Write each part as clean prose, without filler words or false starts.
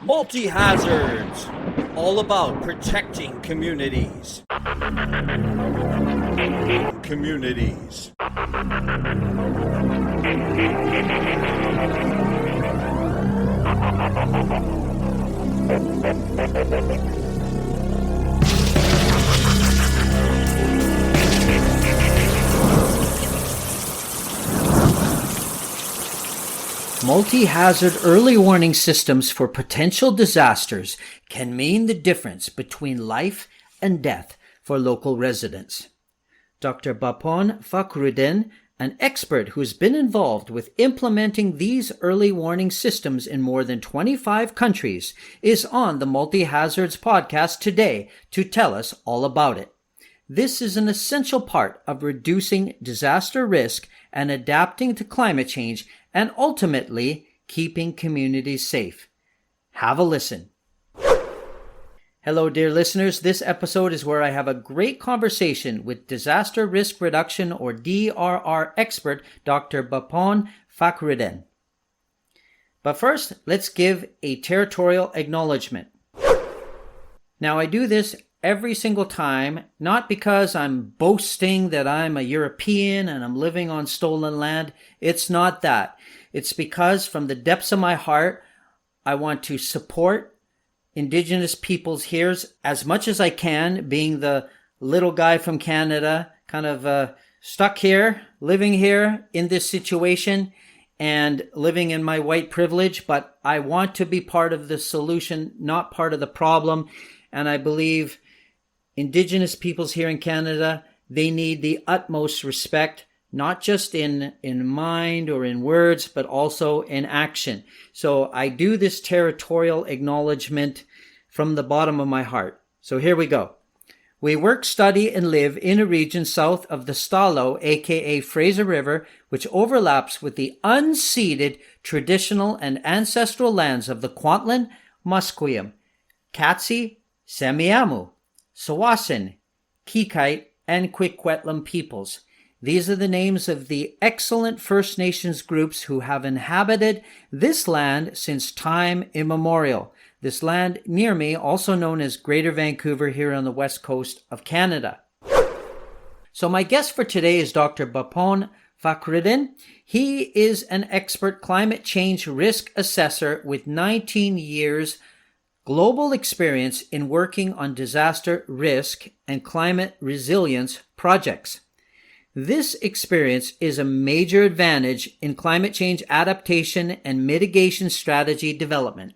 Multi-hazards, all about protecting communities. Multi-hazard early warning systems for potential disasters can mean the difference between life and death for local residents. Dr. Bapon Fakhruddin, an expert who's been involved with implementing these early warning systems in more than 25 countries, is on the Multi-Hazards podcast today to tell us all about it. This is an essential part of reducing disaster risk and adapting to climate change and ultimately keeping communities safe. Have a listen. Hello, dear listeners. This episode is where I have a great conversation with disaster risk reduction or DRR expert, Dr. Bapon Fakhruddin. But first, let's give a territorial acknowledgement. Now, I do this every single time, not because I'm boasting that I'm a European and I'm living on stolen land. It's not that. It's because from the depths of my heart, I want to support Indigenous peoples here as much as I can, being the little guy from Canada, kind of stuck here, living here in this situation and living in my white privilege. But I want to be part of the solution, not part of the problem. And I believe Indigenous peoples here in Canada, they need the utmost respect, not just in mind or in words, but also in action. So I do this territorial acknowledgement from the bottom of my heart. So here we go. We work, study, and live in a region south of the Stalo, aka Fraser River, which overlaps with the unceded traditional and ancestral lands of the Kwantlen, Musqueam, Katsi, Semiahmoo, Tsawwassen, Kikite, and Quiquetlam peoples. These are the names of the excellent First Nations groups who have inhabited this land since time immemorial. This land near me, also known as Greater Vancouver here on the west coast of Canada. So my guest for today is Dr. Bapon Fakhruddin. He is an expert climate change risk assessor with 19 years global experience in working on disaster risk and climate resilience projects. This experience is a major advantage in climate change adaptation and mitigation strategy development.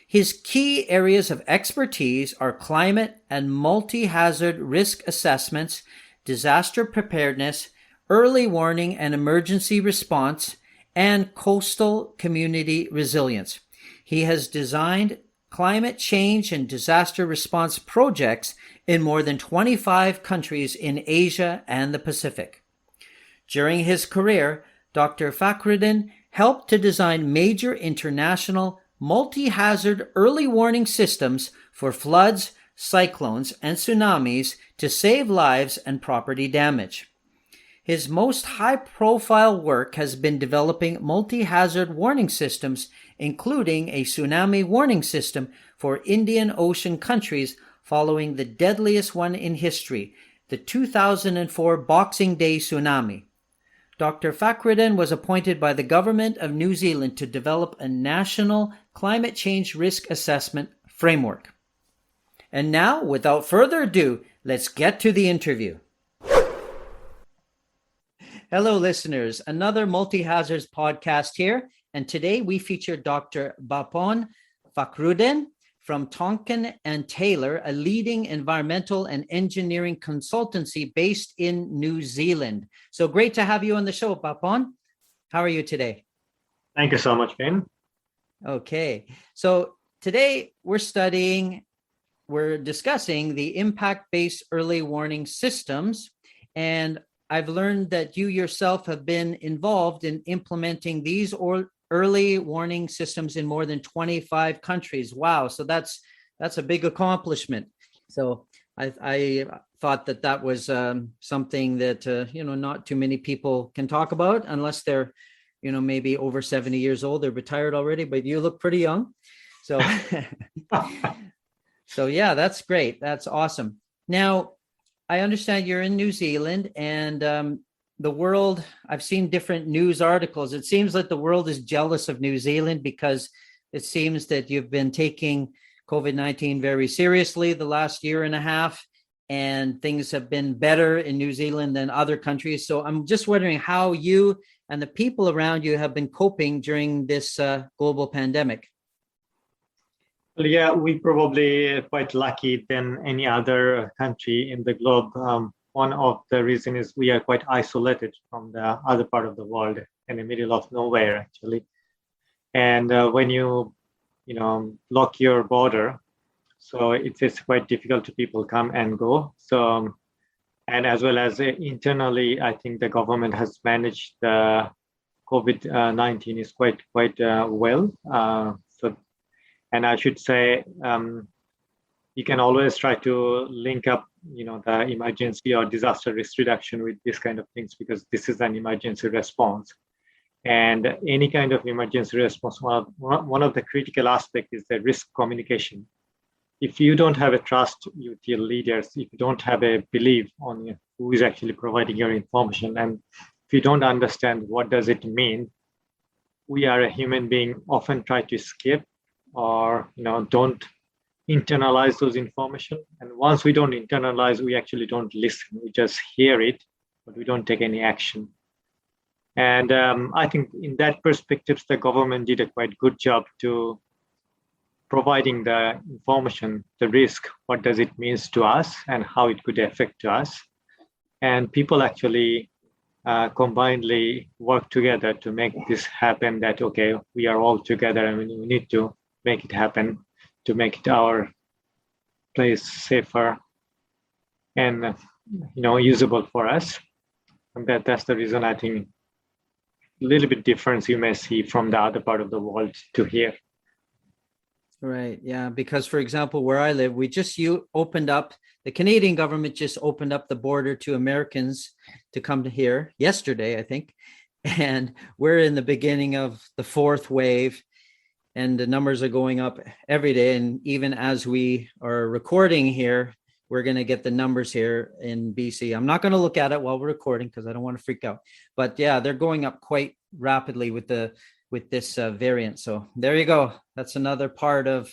His key areas of expertise are climate and multi-hazard risk assessments, disaster preparedness, early warning and emergency response, and coastal community resilience. He has designed climate change and disaster response projects in more than 25 countries in Asia and the Pacific. During his career, Dr. Fakhruddin helped to design major international multi-hazard early warning systems for floods, cyclones, and tsunamis to save lives and property damage. His most high-profile work has been developing multi-hazard warning systems, including a tsunami warning system for Indian Ocean countries following the deadliest one in history, the 2004 Boxing Day tsunami. Dr. Fakhruddin was appointed by the Government of New Zealand to develop a national climate change risk assessment framework. And now, without further ado, let's get to the interview. Hello, listeners. Another Multi-Hazards podcast here. And today we feature Dr. Bapon Fakhruddin from Tonkin and Taylor, a leading environmental and engineering consultancy based in New Zealand. So great to have you on the show, Bapon. How are you today? Thank you so much, Ben. Okay. So today we're discussing the impact-based early warning systems. And I've learned that you yourself have been involved in implementing these early warning systems in more than 25 countries. Wow. So that's a big accomplishment. So I thought that was something that, not too many people can talk about unless they're, maybe over 70 years old. They're retired already, but you look pretty young. So, so yeah, that's great. That's awesome. Now, I understand you're in New Zealand, and the world, I've seen different news articles. It seems that the world is jealous of New Zealand because it seems that you've been taking COVID-19 very seriously the last year and a half, and things have been better in New Zealand than other countries. So I'm just wondering how you and the people around you have been coping during this global pandemic. Well, yeah, we probably quite lucky than any other country in the globe. One of the reason is we are quite isolated from the other part of the world in the middle of nowhere, actually. And when lock your border, so it's quite difficult to people come and go. So, and as well as internally, I think the government has managed the COVID-19 is quite well. So, and I should say, you can always try to link up, the emergency or disaster risk reduction with this kind of things, because this is an emergency response. And any kind of emergency response, one of the critical aspects is the risk communication. If you don't have a trust with your leaders, if you don't have a belief on who is actually providing your information, and if you don't understand what does it mean, we are a human being often try to skip or don't internalize those information. And once we don't internalize, we actually don't listen. We just hear it, but we don't take any action. And I think in that perspective, the government did a quite good job to providing the information, the risk, what does it mean to us and how it could affect us. And people actually combinedly work together to make this happen, that, okay, we are all together and we need to make it happen, to make it our place safer and usable for us. And that's the reason I think a little bit difference you may see from the other part of the world to here. Right. Yeah. Because, for example, where I live, opened up, the Canadian government just opened up the border to Americans to come to here yesterday, I think. And we're in the beginning of the fourth wave, and the numbers are going up every day. And even as we are recording here, we're going to get the numbers here in BC. I'm not going to look at it while we're recording because I don't want to freak out. But yeah, they're going up quite rapidly with this variant. So there you go. That's another part of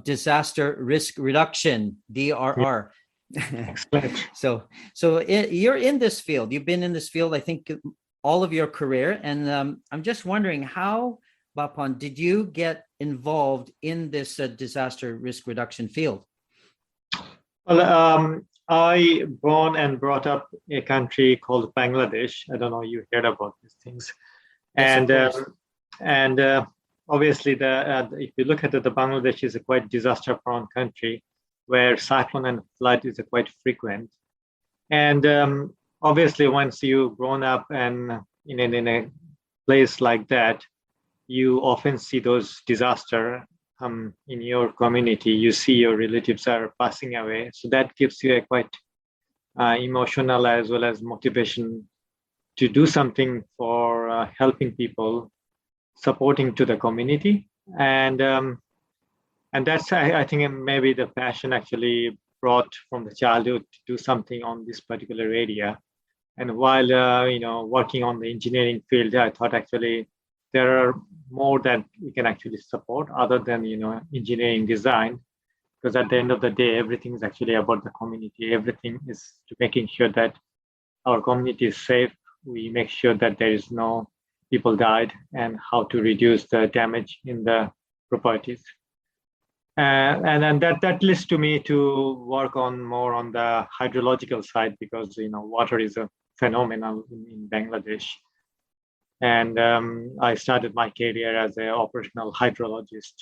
disaster risk reduction, DRR. Excellent. So you're in this field. You've been in this field, I think, all of your career. And I'm just wondering, how, Bapon, did you get involved in this disaster risk reduction field? Well, I born and brought up a country called Bangladesh. I don't know you heard about these things. Yes, And obviously, if you look at it, the Bangladesh is a quite disaster-prone country where cyclone and flood is quite frequent. And obviously, once you've grown up and in a place like that, you often see those disaster in your community. You see your relatives are passing away, so that gives you a quite emotional as well as motivation to do something for helping people, supporting to the community. And that's, I think, maybe the passion actually brought from the childhood to do something on this particular area. And while working on the engineering field, I thought actually there are more that we can actually support other than engineering design, because at the end of the day, everything is actually about the community. Everything is to making sure that our community is safe. We make sure that there is no people died, and how to reduce the damage in the properties. And then that leads to me to work on more on the hydrological side, because water is a phenomenon in Bangladesh. And I started my career as an operational hydrologist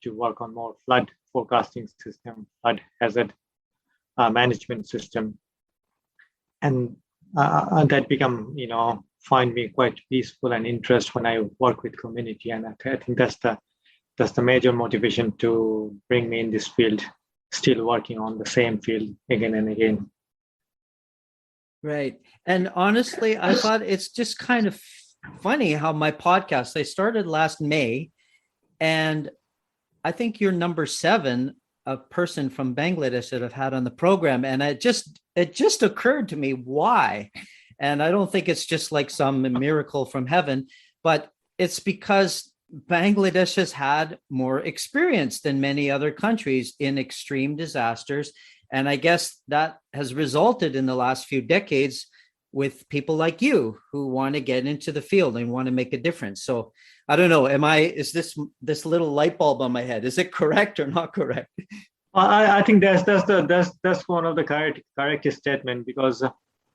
to work on more flood forecasting system, flood hazard management system, and that become find me quite peaceful and interest when I work with community. And I think that's the major motivation to bring me in this field, still working on the same field again and again. Right. And honestly, I thought it's just kind of funny how my podcast, I started last May, and I think you're number 7 a person from Bangladesh that I've had on the program, and it just occurred to me why. And I don't think it's just like some miracle from heaven, but it's because Bangladesh has had more experience than many other countries in extreme disasters. And I guess that has resulted in the last few decades with people like you who want to get into the field and want to make a difference. So I don't know, is this little light bulb on my head, is it correct or not correct? I think that's one of the correct statement, because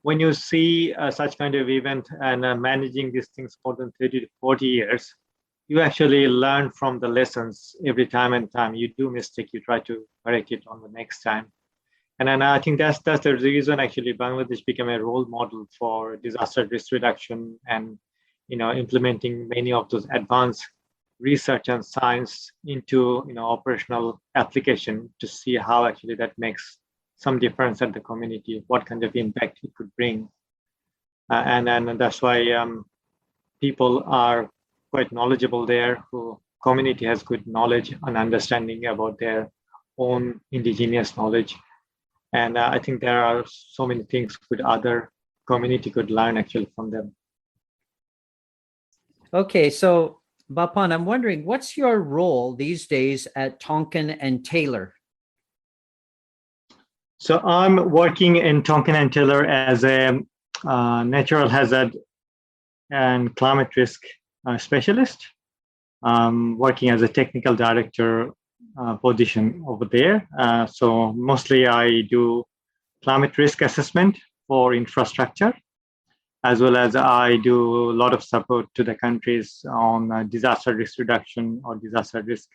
when you see such kind of event and managing these things for than 30 to 40 years, you actually learn from the lessons every time and time. You do mistake, you try to correct it on the next time. And then I think that's the reason actually Bangladesh became a role model for disaster risk reduction and implementing many of those advanced research and science into operational application to see how actually that makes some difference at the community, what kind of impact it could bring. And that's why people are quite knowledgeable there, who community has good knowledge and understanding about their own indigenous knowledge. And I think there are so many things good other community could learn actually from them. Okay, so Bapon, I'm wondering, what's your role these days at Tonkin and Taylor? So I'm working in Tonkin and Taylor as a natural hazard and climate risk specialist, working as a technical director position over there. So mostly I do climate risk assessment for infrastructure, as well as I do a lot of support to the countries on disaster risk reduction or disaster risk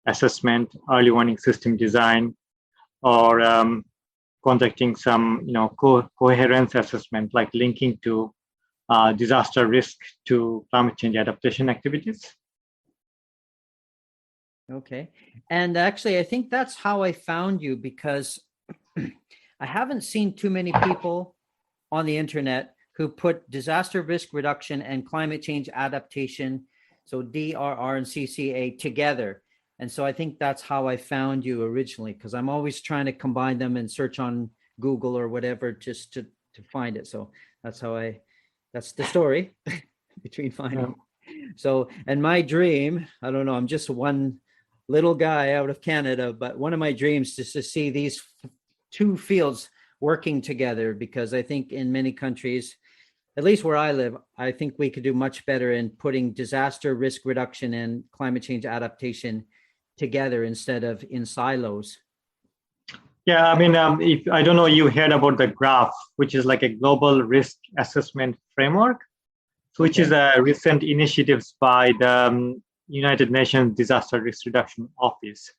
assessment, early warning system design, or conducting some coherence assessment, like linking to disaster risk to climate change adaptation activities. Okay. And actually, I think that's how I found you, because I haven't seen too many people on the internet who put disaster risk reduction and climate change adaptation, so DRR and CCA, together. And so I think that's how I found you originally, because I'm always trying to combine them and search on Google or whatever just to find it. So that's the story between finding. So, and my dream, I don't know, I'm just one little guy out of Canada, but one of my dreams is to see these two fields working together, because I think in many countries, at least where I live, I think we could do much better in putting disaster risk reduction and climate change adaptation together instead of in silos. Yeah, I mean, if I don't know, you heard about the GRAF, which is like a global risk assessment framework, which is a recent initiatives by the United Nations Disaster Risk Reduction Office.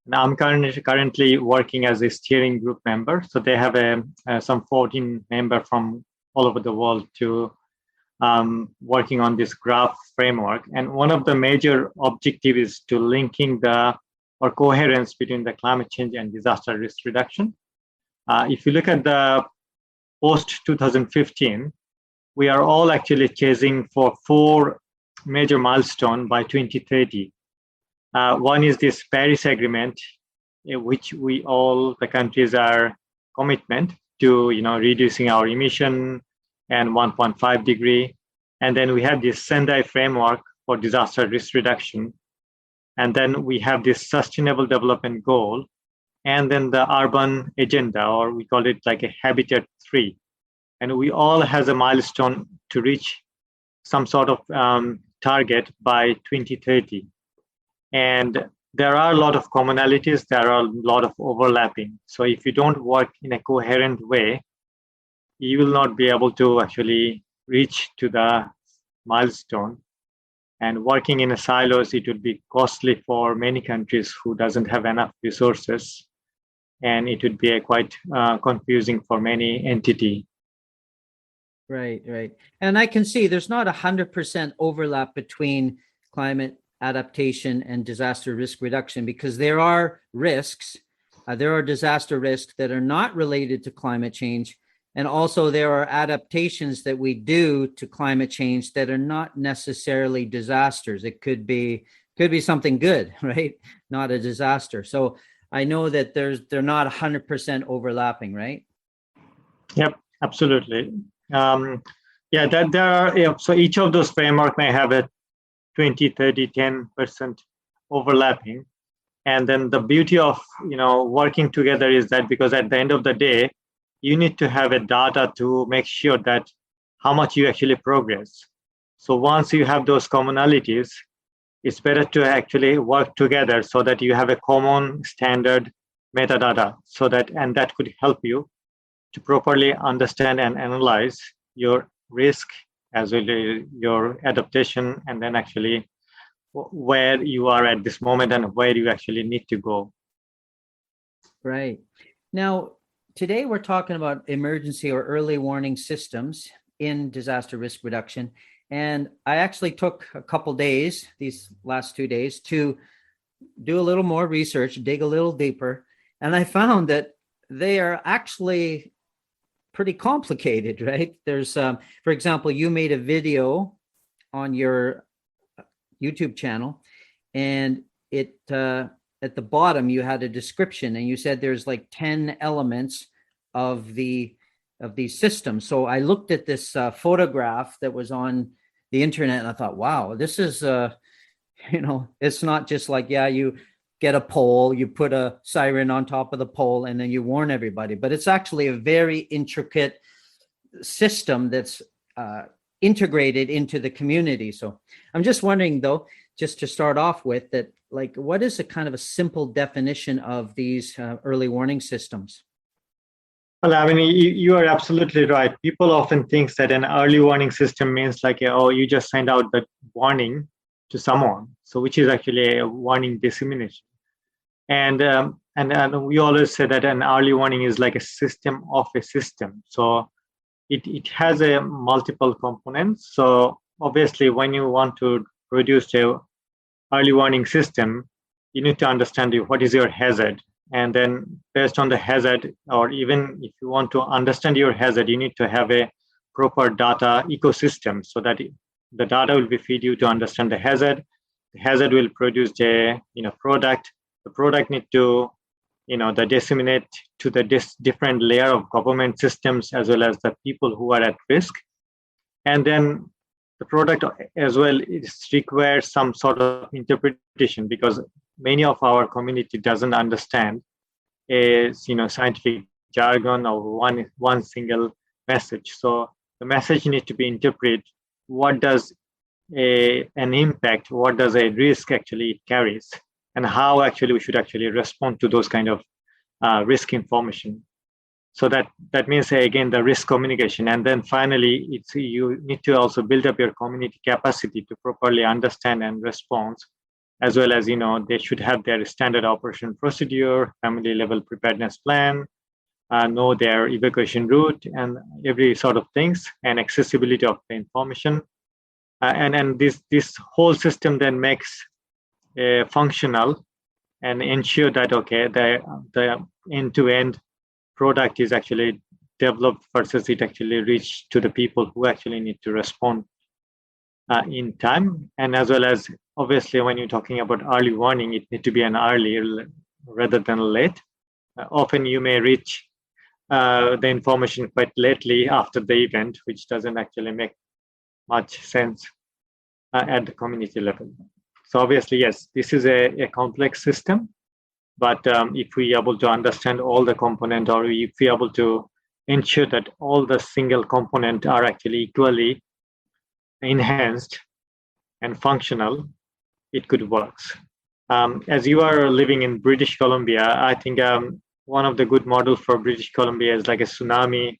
And I'm currently working as a steering group member. So they have some 14 members from all over the world to working on this GRAF framework. And one of the major objectives is to linking or coherence between the climate change and disaster risk reduction. If you look at the post 2015, we are all actually chasing for 4 major milestones by 2030. One is this Paris Agreement, which the countries are commitment to, reducing our emission and 1.5 degree. And then we have this Sendai framework for disaster risk reduction. And then we have this sustainable development goal. And then the urban agenda, or we call it like a Habitat 3. And we all has a milestone to reach some sort of target by 2030. And there are a lot of commonalities, there are a lot of overlapping. So if you don't work in a coherent way, you will not be able to actually reach to the milestone. And working in a silos, it would be costly for many countries who doesn't have enough resources. And it would be quite confusing for many entities. Right. And I can see there's not 100% overlap between climate adaptation and disaster risk reduction, because there are risks. There are disaster risks that are not related to climate change. And also there are adaptations that we do to climate change that are not necessarily disasters. It could be could be something good, right? Not a disaster. So I know that they're not 100% overlapping, right? Yep, absolutely. Yeah, that there are, yeah, so each of those framework may have a 20, 30, 10% overlapping. And then the beauty of working together is that because at the end of the day, you need to have a data to make sure that how much you actually progress. So once you have those commonalities, it's better to actually work together so that you have a common standard metadata and that could help you to properly understand and analyze your risk as well as your adaptation, and then actually where you are at this moment and where you actually need to go. Right. Now, today we're talking about emergency or early warning systems in disaster risk reduction. And I actually took a couple days, these last 2 days, to do a little more research, dig a little deeper. And I found that they are actually pretty complicated, right? There's, for example, you made a video on your YouTube channel, and it at the bottom you had a description, and you said there's like 10 elements of these systems. So I looked at this photograph that was on the internet, and I thought, wow, this is it's not just like, yeah, you get a pole, you put a siren on top of the pole, and then you warn everybody. But it's actually a very intricate system that's integrated into the community. So I'm just wondering, though, just to start off with, that, like, what is a kind of a simple definition of these early warning systems? Well, I mean, you are absolutely right. People often think that an early warning system means like, oh, you just send out the warning to someone, so which is actually a warning dissemination. And we always say that an early warning is like a system of a system. So it has a multiple components. So obviously, when you want to produce a early warning system, you need to understand what is your hazard. And then based on the hazard, or even if you want to understand your hazard, you need to have a proper data ecosystem so that the data will be feed you to understand the hazard. The hazard will produce a product. The product need to the disseminate to the different layer of government systems as well as the people who are at risk. And then the product as well requires some sort of interpretation, because many of our community doesn't understand a scientific jargon or one single message. So the message needs to be interpreted. What does an impact, what does a risk actually carries, and how actually we should actually respond to those kind of risk information. So that means, again, the risk communication. And then finally, you need to also build up your community capacity to properly understand and respond, as well as they should have their standard operation procedure, family level preparedness plan, know their evacuation route, and every sort of things, and accessibility of the information. And this whole system then makes functional and ensure that the end-to-end product is actually developed versus it actually reach to the people who actually need to respond in time. And as well as, obviously, when you're talking about early warning, it needs to be an early rather than late. Often you may reach the information quite lately after the event, which doesn't actually make much sense at the community level. So obviously, yes, this is a complex system, but if we are able to understand all the components, or if we are able to ensure that all the single components are actually equally enhanced and functional, it could work. As you are living in British Columbia, I think one of the good models for British Columbia is like a tsunami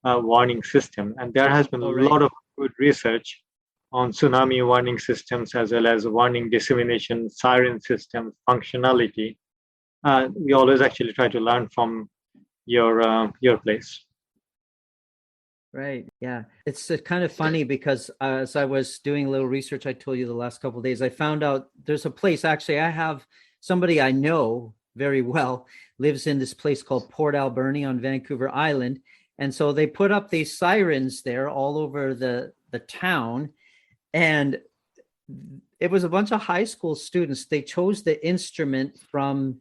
warning system. And there has been a lot of good research on tsunami warning systems, as well as warning dissemination, siren system functionality. We always actually try to learn from your place. Right. Yeah. It's kind of funny because as I was doing a little research, I told you the last couple of days, I found out there's a place. Actually, I have somebody I know very well lives in this place called Port Alberni on Vancouver Island. And so they put up these sirens there all over the town. And it was a bunch of high school students. They chose the instrument from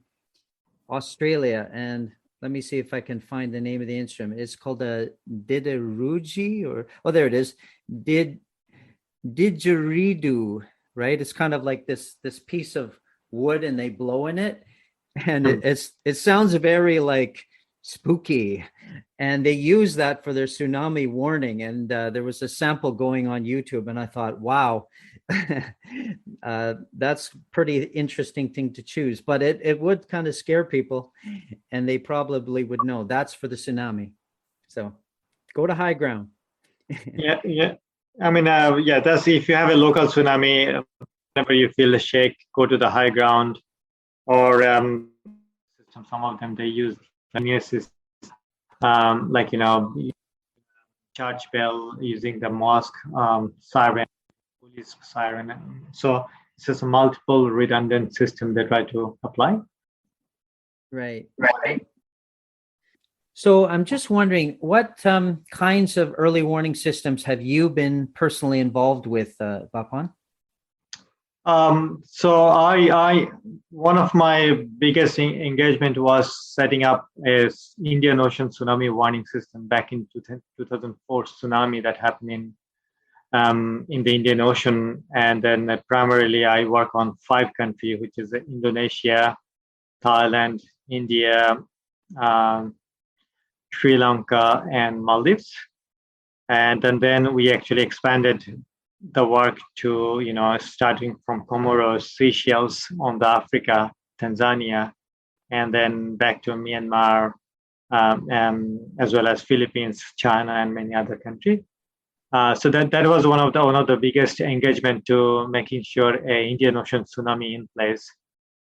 Australia, and let me see if I can find the name of the instrument. It's called a didgeridoo, or oh, there it is. Didgeridoo, right? It's kind of like this piece of wood, and they blow in it, and it sounds very like spooky. And they use that for their tsunami warning. And there was a sample going on YouTube, and I thought, wow, that's pretty interesting thing to choose. But it would kind of scare people, and they probably would know that's for the tsunami. So go to high ground. Yeah. I mean, yeah, that's if you have a local tsunami, whenever you feel a shake, go to the high ground. Or some of them, they use the near system, like, church bell, using the mosque siren, police siren. So it's just a multiple redundant system they try to apply. Right. So I'm just wondering, what kinds of early warning systems have you been personally involved with, Bapon? So I one of my biggest engagement was setting up a Indian Ocean tsunami warning system back in 2004 tsunami that happened in the Indian Ocean. And then primarily I work on 5 countries, which is Indonesia, Thailand, India, Sri Lanka, and Maldives. And then we actually expanded the work to, starting from Comoros, Seychelles, on the Africa, Tanzania, and then back to Myanmar, as well as Philippines, China, and many other countries. So that was one of the biggest engagement to making sure a Indian Ocean tsunami in place.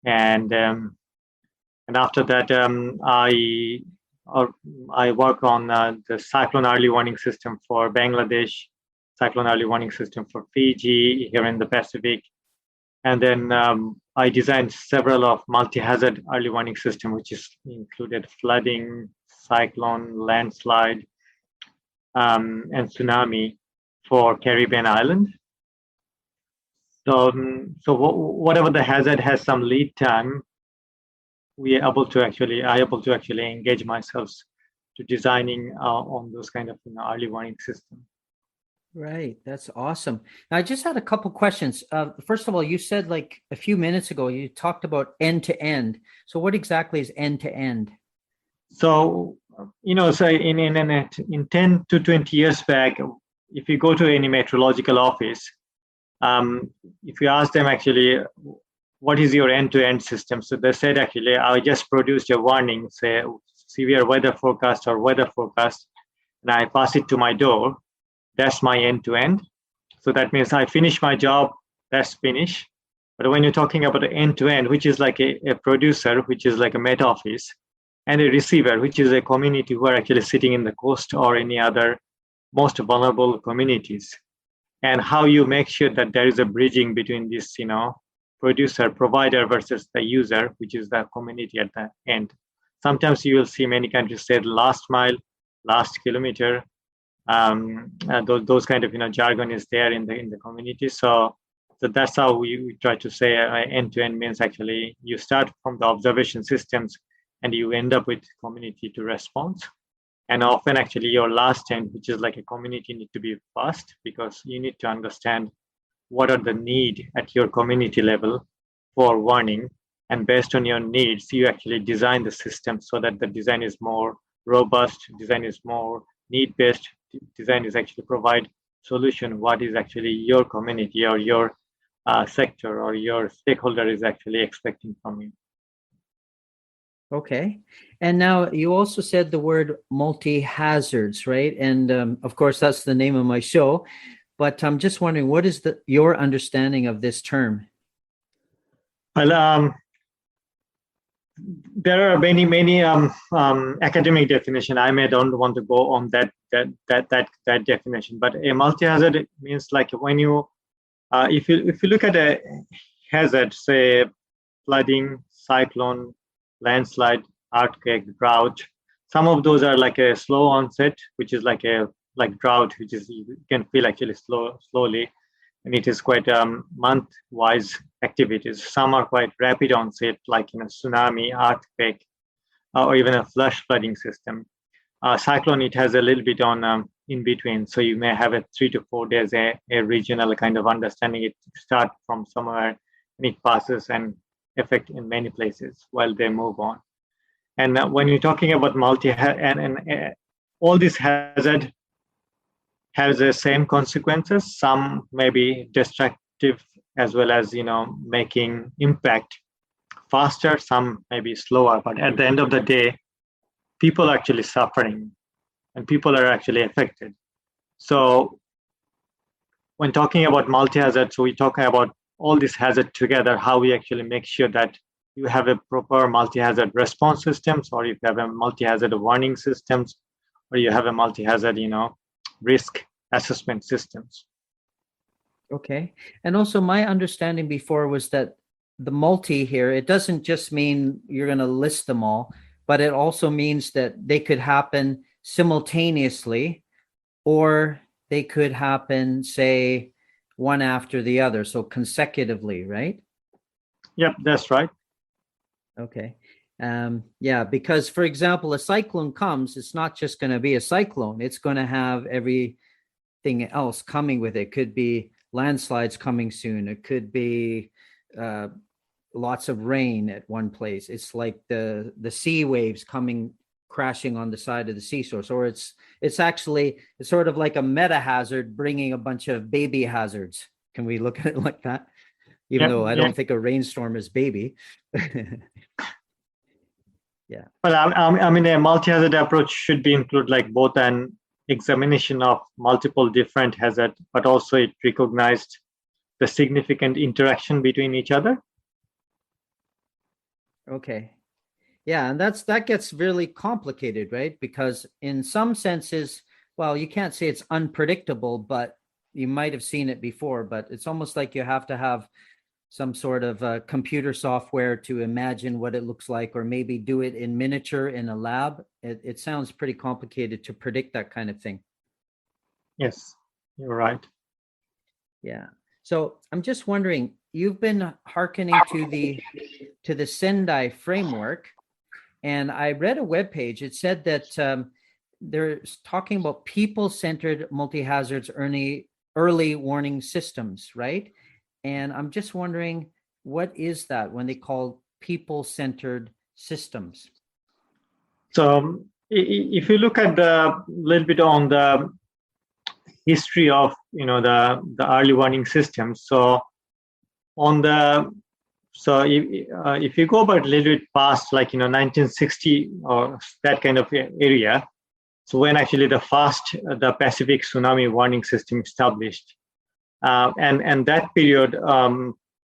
And after that, I work on the cyclone early warning system for Bangladesh, cyclone early warning system for Fiji here in the Pacific. And then I designed several of multi-hazard early warning system, which is included flooding, cyclone, landslide, and tsunami for Caribbean island. So whatever the hazard has some lead time, I able to actually engage myself to designing on those kind of early warning system. Right. That's awesome. Now, I just had a couple questions. First of all, you said like a few minutes ago, you talked about end to end. So what exactly is end to end? So, so in 10 to 20 years back, if you go to any meteorological office, if you ask them actually, what is your end-to-end system? So they said, actually, I just produced a warning, say severe weather forecast or weather forecast, and I pass it to my door. That's my end-to-end. So that means I finish my job, that's finished. But when you're talking about the end-to-end, which is like a producer, which is like a Met office, and a receiver, which is a community who are actually sitting in the coast or any other most vulnerable communities, and how you make sure that there is a bridging between this, producer, provider versus the user, which is the community at the end. Sometimes you will see many countries say last mile, last kilometer. Those kind of jargon is there in the community. So that's how we try to say end-to-end means actually you start from the observation systems and you end up with community to response. And often actually your last end, which is like a community, need to be fast, because you need to understand what are the need at your community level for warning, and based on your needs you actually design the system so that the design is more robust, design is more need-based, design is actually provide solution what is actually your community or your sector or your stakeholder is actually expecting from you. Okay. And now you also said the word multi-hazards, right? And of course, that's the name of my show. But I'm just wondering, what is your understanding of this term? Well, there are many academic definition. I don't want to go on that definition. But a multi-hazard means like when you, if you look at a hazard, say flooding, cyclone, landslide, earthquake, drought. Some of those are like a slow onset, which is like drought, which is you can feel actually slowly. and it is quite month-wise activities. Some are quite rapid onset, like tsunami, earthquake, or even a flash flooding system. Cyclone, it has a little bit on in between, so you may have a 3 to 4 days a regional kind of understanding. It start from somewhere and it passes and affect in many places while they move on. And when you're talking about all this hazard has the same consequences. Some may be destructive as well as making impact faster. Some may be slower, but at the end of the day, people are actually suffering and people are actually affected. So when talking about multi-hazard, so we're talking about all this hazard together, how we actually make sure that you have a proper multi-hazard response systems, or if you have a multi-hazard warning systems, or you have a multi-hazard, risk assessment systems. Okay. And also my understanding before was that the multi here, it doesn't just mean you're going to list them all, but it also means that they could happen simultaneously, or they could happen, say, one after the other, so consecutively, right? Yep, that's right. Okay. Yeah, because for example, a cyclone comes, it's not just going to be a cyclone, it's going to have everything else coming with it. Could be landslides coming soon. It could be lots of rain at one place. It's like the sea waves coming crashing on the side of the seashore. So it's sort of like a meta hazard bringing a bunch of baby hazards. Can we look at it like that? Even though I don't think a rainstorm is baby. Yeah. Well, I mean, a multi-hazard approach should be include like both an examination of multiple different hazards, but also it recognized the significant interaction between each other. Okay. Yeah, and that gets really complicated, right? Because in some senses, well, you can't say it's unpredictable, but you might have seen it before, but it's almost like you have to have some sort of computer software to imagine what it looks like, or maybe do it in miniature in a lab. It sounds pretty complicated to predict that kind of thing. Yes, you're right. Yeah. So I'm just wondering, you've been hearkening to the Sendai framework, and I read a webpage. It said that they're talking about people-centered multi-hazards early warning systems, right? And I'm just wondering, what is that when they call people-centered systems? So if you look at the little bit on the history of the early warning systems, so if you go back a little bit past, like 1960 or that kind of area, so when actually the Pacific tsunami warning system established, and that period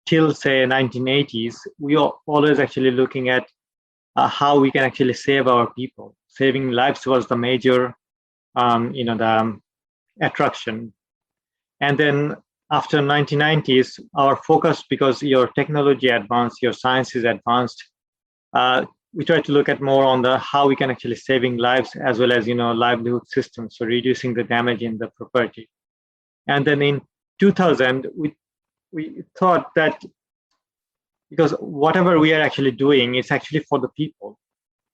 till say 1980s, we are always actually looking at how we can actually save our people. Saving lives was the major the attraction. And then after 1990s, our focus, because your technology advanced, your science is advanced, we try to look at more on the how we can actually saving lives as well as livelihood systems, so reducing the damage in the property. And then in 2000, we thought that because whatever we are actually doing, it's actually for the people.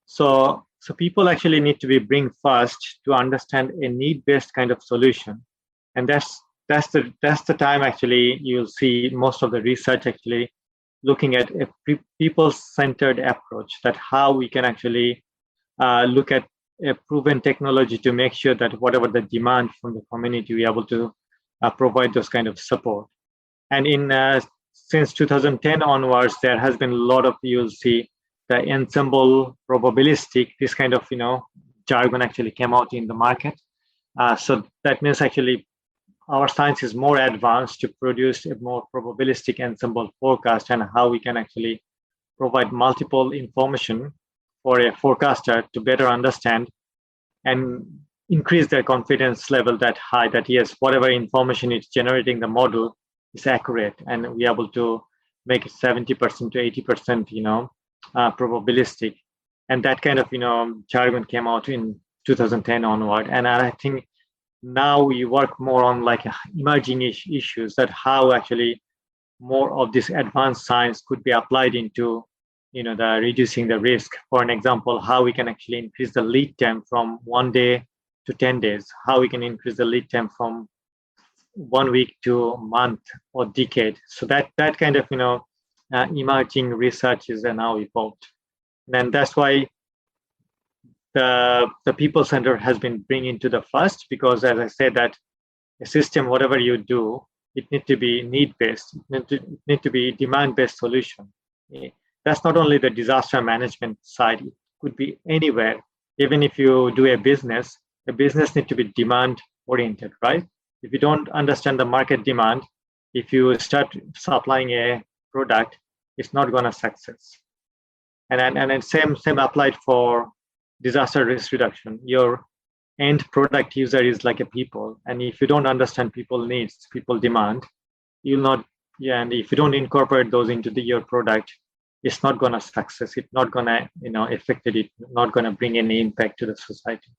So people actually need to be bring first to understand a need-based kind of solution, and that's the time actually you'll see most of the research actually looking at a people-centered approach, that how we can actually look at a proven technology to make sure that whatever the demand from the community, we're able to provide those kind of support. And since 2010 onwards, there has been a lot of, you'll see the ensemble probabilistic, this kind of jargon actually came out in the market. So that means actually our science is more advanced to produce a more probabilistic ensemble forecast, and how we can actually provide multiple information for a forecaster to better understand and increase their confidence level that high, that yes, whatever information it's generating, the model is accurate, and we're able to make it 70% to 80% probabilistic. And that kind of jargon came out in 2010 onward. And I think now we work more on like emerging issues, that how actually more of this advanced science could be applied into the reducing the risk. For an example, how we can actually increase the lead time from 1 day to 10 days, how we can increase the lead time from 1 week to a month or decade. So that kind of emerging research is now evolved, and that's why the people center has been bringing to the first, because as I said, that a system, whatever you do, it need to be need based, it need to be demand based solution. That's not only the disaster management side, it could be anywhere. Even if you do a business need to be demand oriented, right? If you don't understand the market demand, if you start supplying a product, it's not going to success. And same applied for disaster risk reduction. Your end product user is like a people, and if you don't understand people needs, people demand, you'll not. Yeah, and if you don't incorporate those into your product, it's not going to success. It's not going to affect it. It's not going to bring any impact to the society.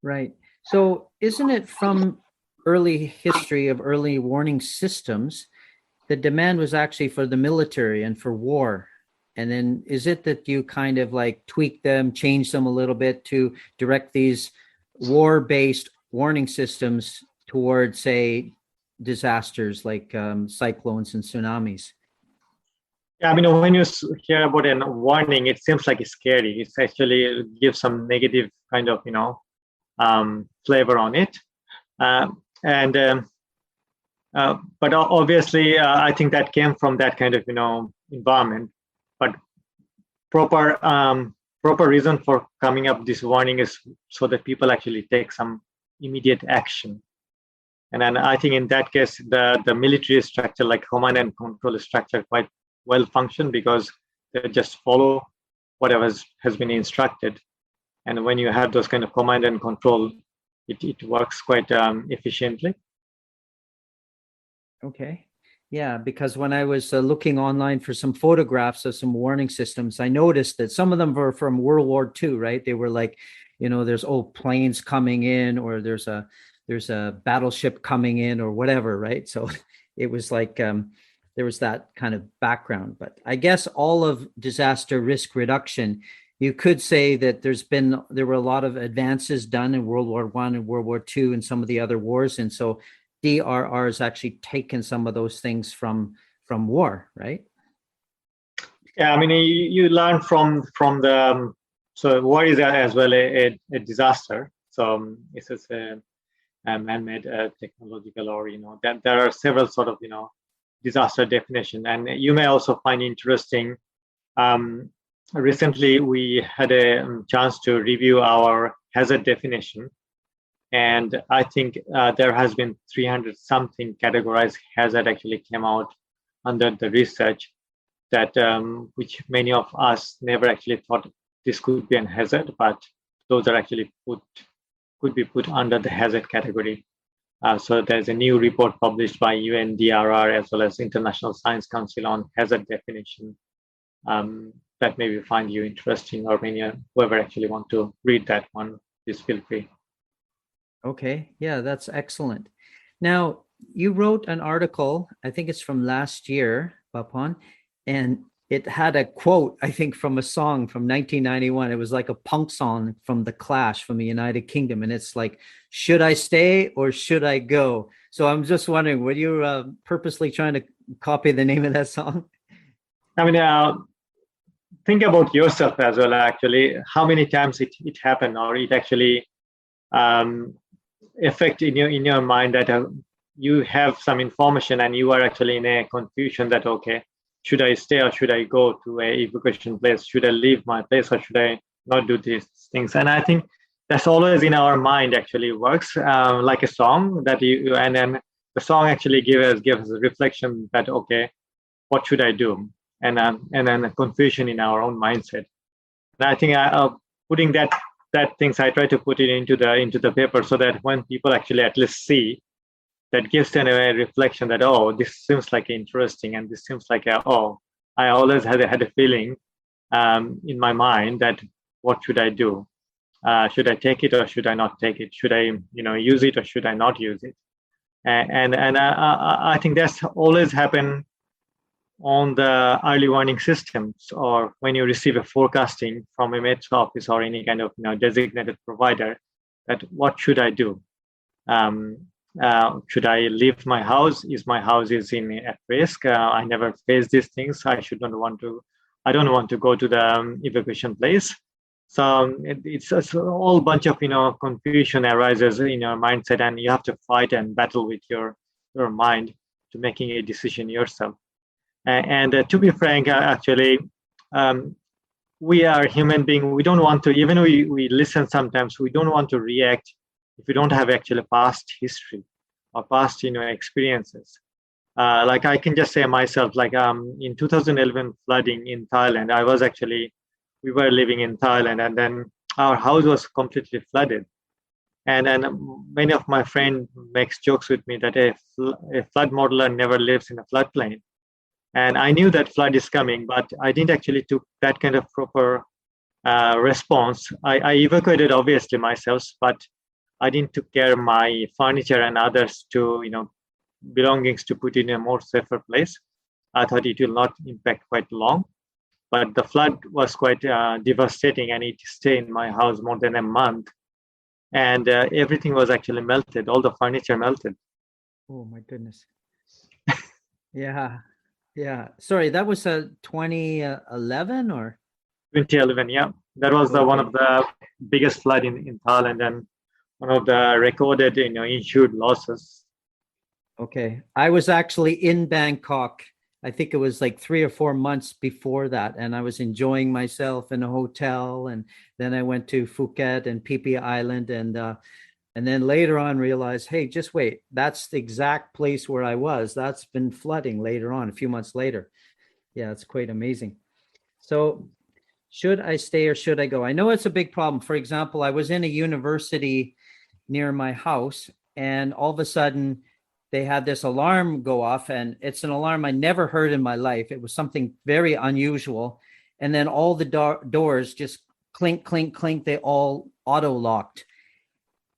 Right. So isn't it from early history of early warning systems, the demand was actually for the military and for war? And then is it that you kind of like tweak them, change them a little bit to direct these war-based warning systems towards, say, disasters like cyclones and tsunamis? Yeah, I mean, when you hear about a warning, it seems like it's scary. It's actually gives some negative kind of flavor on it, but obviously, I think that came from that kind of environment. But proper reason for coming up this warning is so that people actually take some immediate action. And then I think in that case, the military structure, like command and control structure, quite well function, because they just follow whatever has been instructed. And when you have those kind of command and control, it works quite efficiently. Okay. Yeah, because when I was looking online for some photographs of some warning systems, I noticed that some of them were from World War II, right? They were like, there's planes coming in, or there's a battleship coming in, or whatever, right? So it was like there was that kind of background. But I guess all of disaster risk reduction, you could say that there were a lot of advances done in World War I and World War II and some of the other wars, and so DRR has actually taken some of those things from war, right? Yeah, I mean, you learn from the so war is as well a disaster. So it's a man-made technological, or that there are several sort of disaster definition, and you may also find interesting. Recently, we had a chance to review our hazard definition. And I think there has been 300 something categorized hazard actually came out under the research, that which many of us never actually thought this could be a hazard, but those are actually could be put under the hazard category. So there's a new report published by UNDRR as well as International Science Council on hazard definition that maybe find you interesting, or whoever actually want to read that one, please feel free. Okay. Yeah, that's excellent. Now, you wrote an article, I think it's from last year, Bapon, and it had a quote, I think, from a song from 1991. It was like a punk song from The Clash from the United Kingdom. And it's like, should I stay or should I go? So I'm just wondering, were you purposely trying to copy the name of that song? I mean, think about yourself as well, actually, how many times it happened, or it actually affect in your mind that you have some information and you are actually in a confusion that, okay, should I stay or should I go to a evacuation place? Should I leave my place or should I not do these things? And I think that's always in our mind, actually works like a song that and then the song actually gives us a reflection that, okay, what should I do? And then a confusion in our own mindset. And I think putting that things, I try to put it into the paper, so that when people actually at least see, that gives them a reflection that, oh, this seems like interesting, and this seems like I always had a feeling in my mind that what should I do? Should I take it or should I not take it? Should I, use it or should I not use it? And I think that's always happen on the early warning systems, or when you receive a forecasting from a metro office or any kind of designated provider, that what should I do? Should I leave my house? Is my house at risk? I never face these things. I don't want to go to the evacuation place. So it's a whole bunch of confusion arises in your mindset, and you have to fight and battle with your mind to making a decision yourself. And to be frank, actually, we are human beings. We don't want to, even we listen sometimes, we don't want to react if we don't have actually past history or past experiences. Like I can just say myself, like in 2011 flooding in Thailand, we were living in Thailand, and then our house was completely flooded. And many of my friends makes jokes with me that a flood modeler never lives in a floodplain. And I knew that flood is coming, but I didn't actually took that kind of proper response. I evacuated obviously myself, but I didn't took care of my furniture and others to, belongings to put in a more safer place. I thought it will not impact quite long, but the flood was quite devastating, and it stayed in my house more than a month. And everything was actually melted. All the furniture melted. Oh my goodness. Yeah. Yeah. Sorry, that was 2011 or? 2011, yeah. That was one of the biggest flood in Thailand, and one of the recorded, insured losses. Okay. I was actually in Bangkok. I think it was like 3 or 4 months before that. And I was enjoying myself in a hotel. And then I went to Phuket and Phi Phi Island. And then later on realized, hey, just wait, that's the exact place where I was. That's been flooding later on, a few months later. Yeah, it's quite amazing. So should I stay or should I go? I know it's a big problem. For example, I was in a university near my house, and all of a sudden they had this alarm go off, and it's an alarm I never heard in my life. It was something very unusual. And then all the doors just clink, clink, clink. They all auto locked.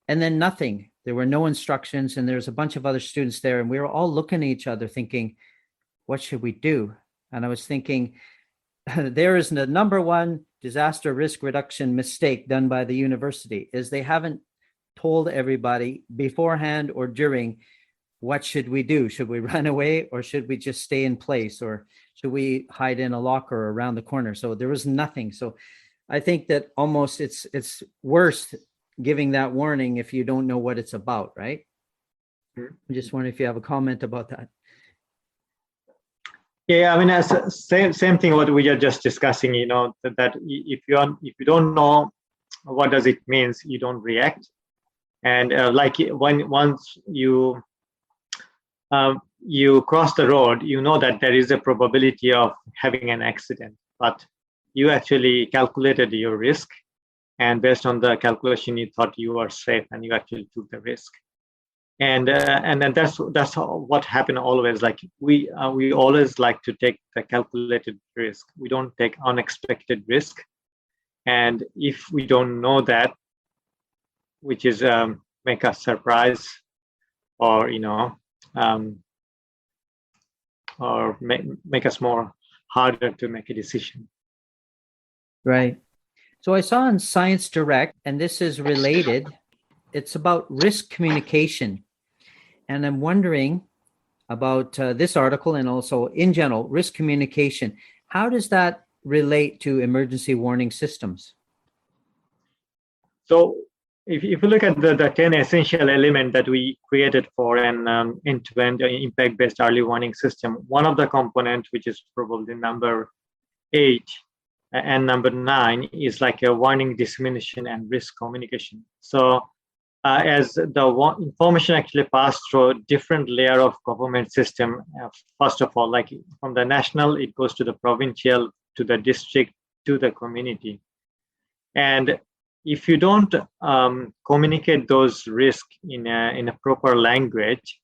And then nothing. There were no instructions, and there's a bunch of other students there, and we were all looking at each other thinking, what should we do? And I was thinking, there is the number one disaster risk reduction mistake done by the university is they haven't told everybody beforehand or during, what should we do? Should we run away, or should we just stay in place, or should we hide in a locker around the corner? So there was nothing. So I think that almost it's worse giving that warning if you don't know what it's about, right? I'm just wondering if you have a comment about that. Yeah, I mean, as same thing what we are just discussing, that if you don't know what does it means, you don't react. And like once you cross the road, you know that there is a probability of having an accident, but you actually calculated your risk, and based on the calculation, you thought you were safe, and you actually took the risk. And then that's what happened always. Like we always like to take the calculated risk. We don't take unexpected risk. And if we don't know that, which is make us surprise, or or make us more harder to make a decision. Right. So I saw on Science Direct, and this is related. It's about risk communication. And I'm wondering about this article, and also in general, risk communication. How does that relate to emergency warning systems? So if you look at the 10 essential elements that we created for an end-to-end impact-based early warning system, one of the components, which is probably number 8 and number 9, is like a warning dissemination and risk communication. So as the information actually passed through different layer of government system, first of all, like from the national, it goes to the provincial, to the district, to the community. And if you don't communicate those risks in a proper language,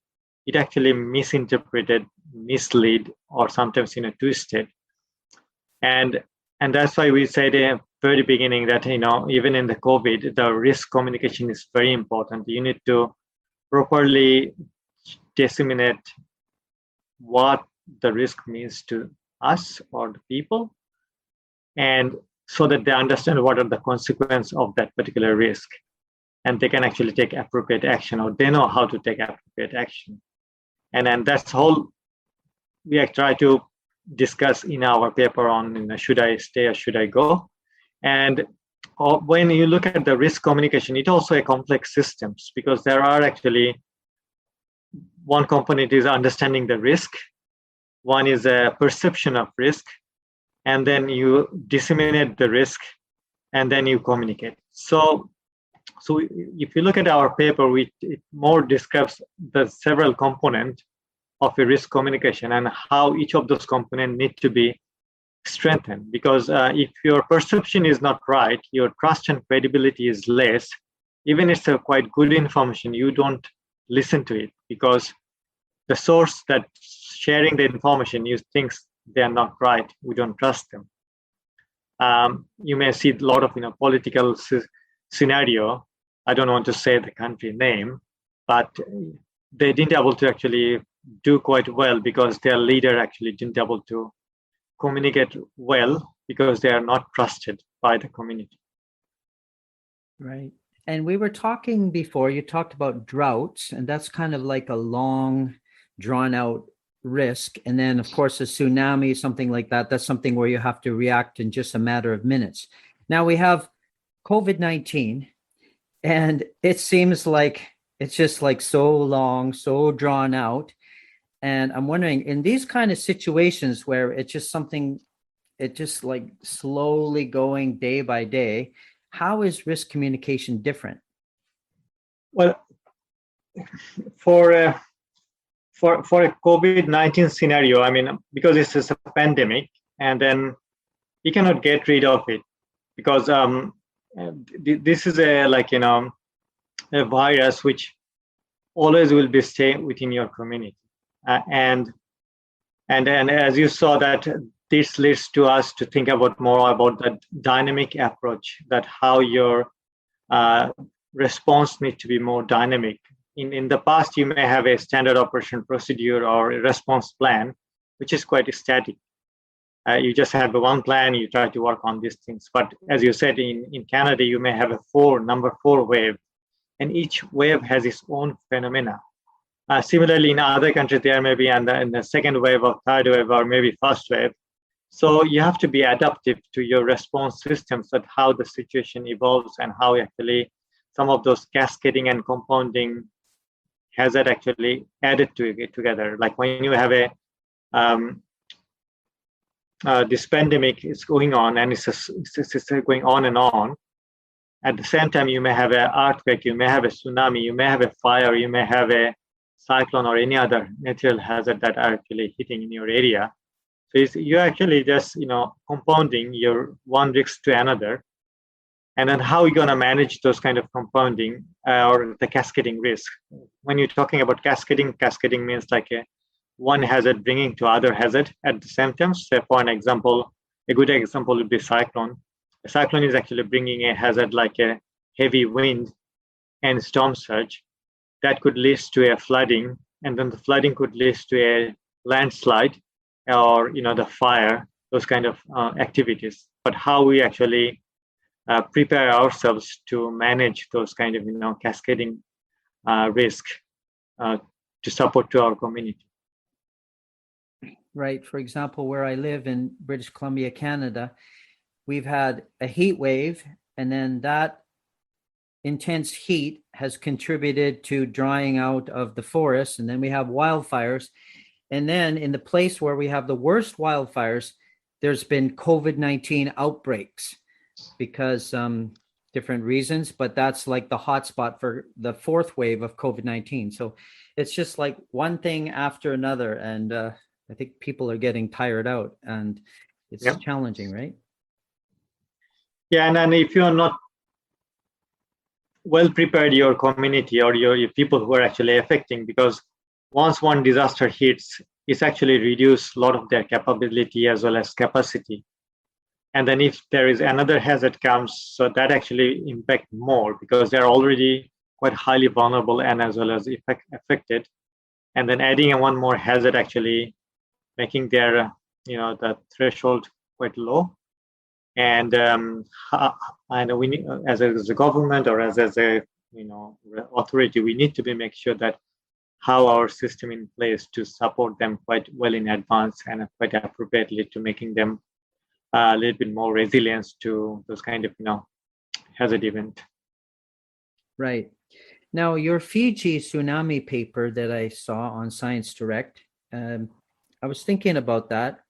it actually misinterpreted, mislead, or sometimes twisted. And And that's why we said at the very beginning that, even in the COVID, the risk communication is very important. You need to properly disseminate what the risk means to us or the people, and so that they understand what are the consequences of that particular risk, and they can actually take appropriate action, or they know how to take appropriate action. And then that's whole we try to discuss in our paper on should I stay or should I go. And when you look at the risk communication, it also a complex systems, because there are actually one component is understanding the risk, one is a perception of risk, and then you disseminate the risk, and then you communicate. So if you look at our paper, it more describes the several components of a risk communication and how each of those components need to be strengthened. Because if your perception is not right, your trust and credibility is less. Even if it's a quite good information, you don't listen to it, because the source that sharing the information, you think they are not right, we don't trust them. You may see a lot of political scenario. I don't want to say the country name, but they didn't able to actually do quite well because their leader actually didn't able to communicate well, because they are not trusted by the community. Right. And we were talking before, you talked about droughts, and that's kind of like a long, drawn out risk. And then, of course, a tsunami, something like that, that's something where you have to react in just a matter of minutes. Now we have COVID-19, and it seems like it's just like so long, so drawn out. And I'm wondering, in these kind of situations where it's just something, it just like slowly going day by day, how is risk communication different? Well, for a COVID-19 scenario, I mean, because this is a pandemic, and then you cannot get rid of it, because this is a virus which always will be staying within your community. And as you saw, that this leads to us to think about more about the dynamic approach, that how your response needs to be more dynamic. In the past, you may have a standard operation procedure or a response plan, which is quite static. You just have one plan, you try to work on these things. But as you said, in Canada, you may have a number four wave, and each wave has its own phenomena. Similarly, in other countries, there may be in the second wave or third wave or maybe first wave. So you have to be adaptive to your response systems, that how the situation evolves and how actually some of those cascading and compounding hazard actually added to it together. Like when you have this pandemic is going on, and it's going on and on. At the same time, you may have an earthquake, you may have a tsunami, you may have a fire, you may have a cyclone or any other natural hazard that are actually hitting in your area. So you're actually just compounding your one risk to another, and then how are you going to manage those kind of compounding or the cascading risk? When you're talking about cascading means like one hazard bringing to other hazard at the same time. So for an example, a good example would be cyclone. A cyclone is actually bringing a hazard like a heavy wind and storm surge that could lead to a flooding, and then the flooding could lead to a landslide or the fire, those kind of activities. But how we actually prepare ourselves to manage those kind of cascading risk to support to our community. Right. For example, where I live in British Columbia, Canada, we've had a heat wave, and then that intense heat has contributed to drying out of the forests, and then we have wildfires. And then in the place where we have the worst wildfires, there's been COVID-19 outbreaks because different reasons, but that's like the hotspot for the fourth wave of COVID-19. So it's just like one thing after another. And I think people are getting tired out, and it's challenging, right? Yeah, and then if you're not well prepared, your community or your people who are actually affecting, because once one disaster hits, it's actually reduced a lot of their capability as well as capacity And then if there is another hazard comes, so that actually impact more because they're already quite highly vulnerable and as well as affected. And then adding one more hazard actually making their, the threshold quite low. And we need, as a government or as a authority, we need to make sure that how our system in place to support them quite well in advance and quite appropriately to making them a little bit more resilience to those kind of hazard event. Right. Now, your Fiji tsunami paper that I saw on Science Direct, I was thinking about that.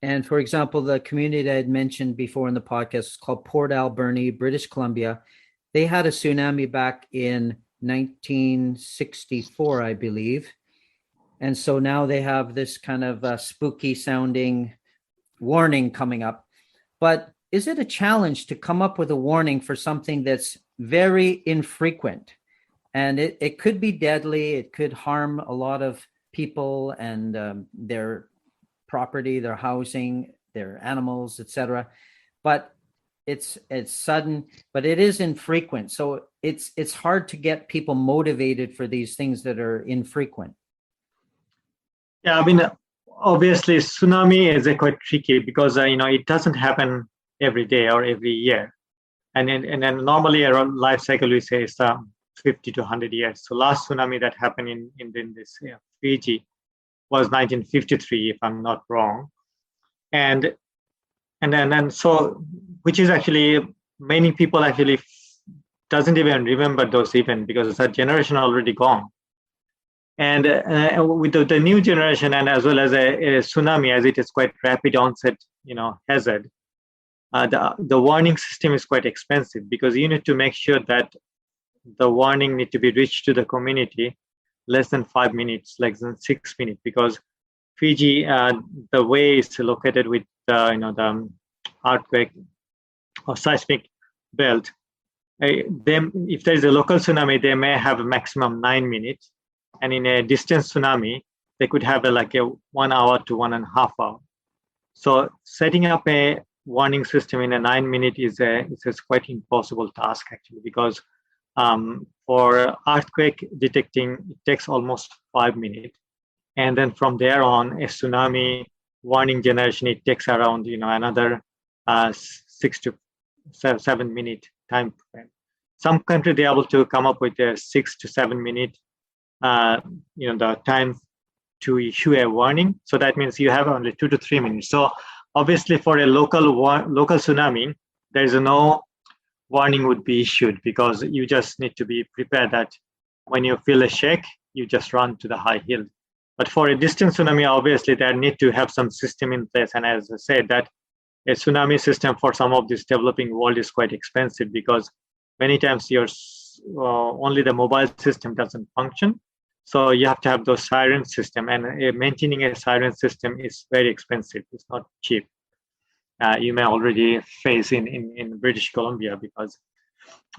And for example, the community that I had mentioned before in the podcast is called Port Alberni, British Columbia. They had a tsunami back in 1964, I believe. And so now they have this kind of spooky sounding warning coming up. But is it a challenge to come up with a warning for something that's very infrequent? And it could be deadly. It could harm a lot of people and their property, their housing, their animals, etc. But it's sudden, but it is infrequent. So it's hard to get people motivated for these things that are infrequent. Yeah, I mean, obviously tsunami is quite tricky because it doesn't happen every day or every year, and then normally a life cycle we say is 50 to 100 years. So last tsunami that happened in this Fiji was 1953, if I'm not wrong, and then so which is actually many people actually doesn't even remember those events because that generation already gone. And with the new generation and as well as a tsunami, as it is quite rapid onset, hazard, the warning system is quite expensive because you need to make sure that the warning need to be reached to the community less than 5 minutes, less than 6 minutes, because Fiji, the way it's located with the earthquake or seismic belt, if there is a local tsunami, they may have a maximum 9 minutes. And in a distance tsunami, they could have like a 1 hour to 1.5 hours. So setting up a warning system in a 9 minute is a quite impossible task actually, because for earthquake detecting, it takes almost 5 minutes. And then from there on, a tsunami warning generation, it takes around another 6 to 7 minute time frame. Some country they're able to come up with a 6 to 7 minute the time to issue a warning. So that means you have only 2 to 3 minutes. So obviously for a local tsunami, there is no warning would be issued because you just need to be prepared that when you feel a shake, you just run to the high hill. But for a distant tsunami, obviously there need to have some system in place. And as I said, that a tsunami system for some of this developing world is quite expensive because many times your only the mobile system doesn't function. So you have to have those siren system, and maintaining a siren system is very expensive. It's not cheap. You may already face in British Columbia because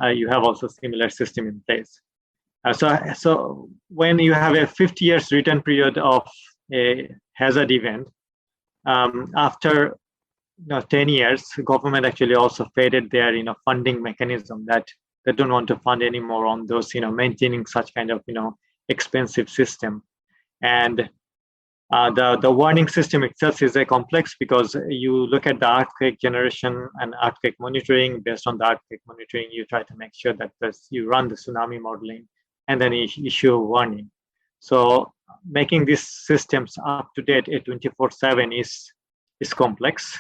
you have also similar system in place. So when you have a 50 years return period of a hazard event, after 10 years, government actually also faded their funding mechanism that they don't want to fund anymore on those maintaining such kind of expensive system. And the warning system itself is a complex because you look at the earthquake generation and earthquake monitoring. Based on the earthquake monitoring, you try to make sure that you run the tsunami modeling and then issue a warning. So making these systems up to date at 24/7 is complex.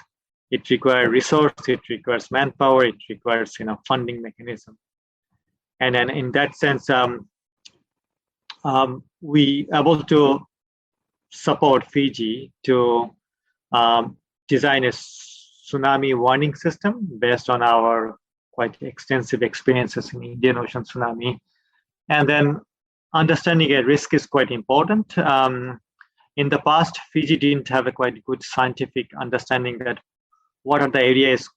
It requires resource, it requires manpower, it requires funding mechanism. And then in that sense, we able to support Fiji to design a tsunami warning system based on our quite extensive experiences in Indian Ocean tsunami. And then understanding a risk is quite important. In the past, Fiji didn't have a quite good scientific understanding that what are the areas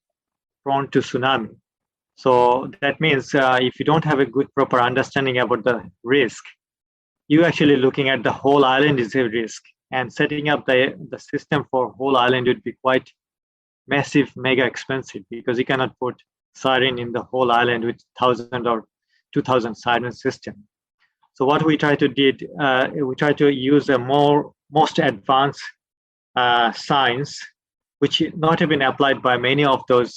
prone to tsunami. So that means if you don't have a good proper understanding about the risk, you actually looking at the whole island is a risk, and setting up the system for whole island would be quite massive, mega expensive, because you cannot put siren in the whole island with 1,000 or 2,000 siren system. So what we try to did, we try to use a most advanced science, which not even applied by many of those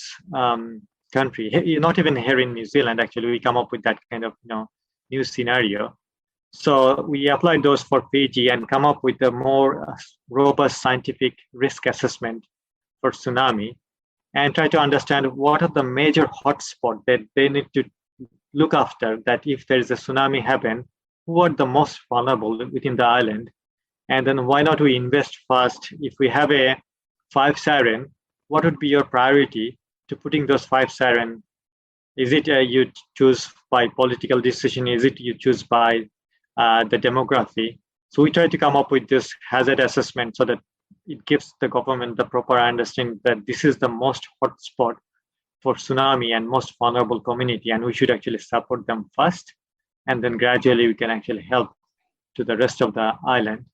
countries. Not even here in New Zealand, actually, we come up with that kind of new scenario. So we applied those for Fiji and come up with a more robust scientific risk assessment for tsunami, and try to understand what are the major hotspots that they need to look after, that if there is a tsunami happen, who are the most vulnerable within the island. And then why not we invest first? If we have a 5 siren, what would be your priority to putting those 5 siren? Is it you choose by political decision? Is it you choose by the demography? So we try to come up with this hazard assessment so that it gives the government the proper understanding that this is the most hotspot for tsunami and most vulnerable community, and we should actually support them first, and then gradually we can actually help to the rest of the island.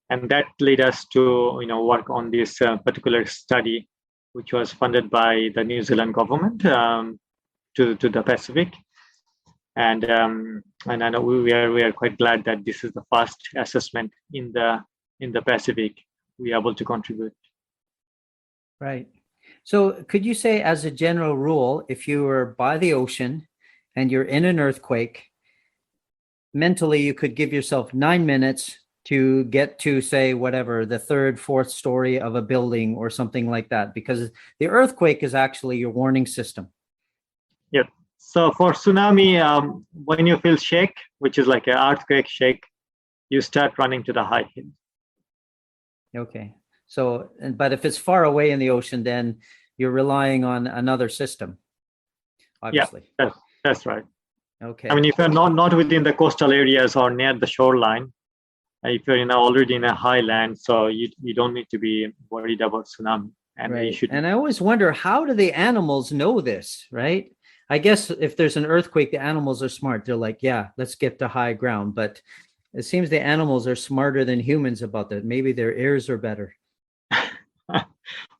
And that led us to work on this particular study, which was funded by the New Zealand government to the Pacific. And I know we are quite glad that this is the first assessment in the Pacific we are able to contribute. Right. So could you say, as a general rule, if you were by the ocean and you're in an earthquake, mentally you could give yourself 9 minutes to get to, say, whatever, the 3rd, 4th story of a building or something like that, because the earthquake is actually your warning system. Yep. So for tsunami, when you feel shake, which is like an earthquake shake, you start running to the high hill. Okay. So, but if it's far away in the ocean, then you're relying on another system, obviously. Yeah, that's right. Okay. I mean, if you're not within the coastal areas or near the shoreline, if you're already in a highland, so you don't need to be worried about tsunami. And right. you should. And I always wonder, how do the animals know this, right? I guess if there's an earthquake, the animals are smart. They're like, yeah, let's get to high ground. But it seems the animals are smarter than humans about that. Maybe their ears are better.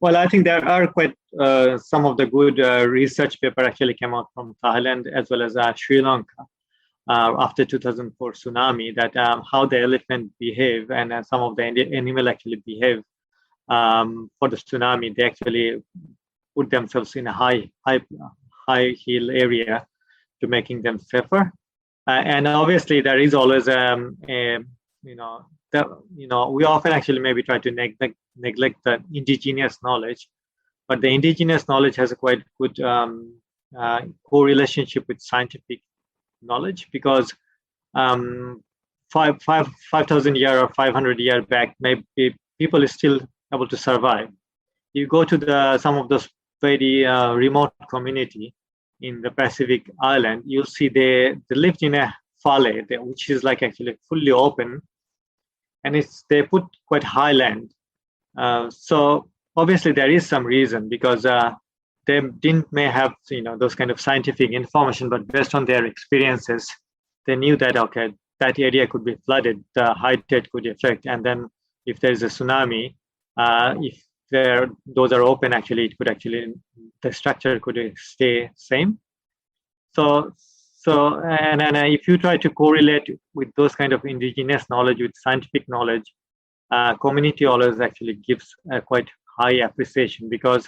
Well, I think there are quite some of the good research paper actually came out from Thailand as well as Sri Lanka after 2004 tsunami, that how the elephant behave and some of the animal actually behave for the tsunami. They actually put themselves in a high hill area to making them safer. And obviously there is always we often actually maybe try to neglect the indigenous knowledge, but the indigenous knowledge has a quite good correlationship with scientific knowledge, because 5,000 years or 500 years back, maybe people are still able to survive. You go to some of those very remote community in the Pacific island, you'll see they lived in a valley, which is like actually fully open, and they put quite high land. So obviously there is some reason, because they may have those kind of scientific information, but based on their experiences, they knew that okay, that area could be flooded, the high tide could affect, and then if there is a tsunami, if those are open, actually it could the structure could stay same. So and if you try to correlate with those kind of indigenous knowledge with scientific knowledge, community always actually gives a quite high appreciation, because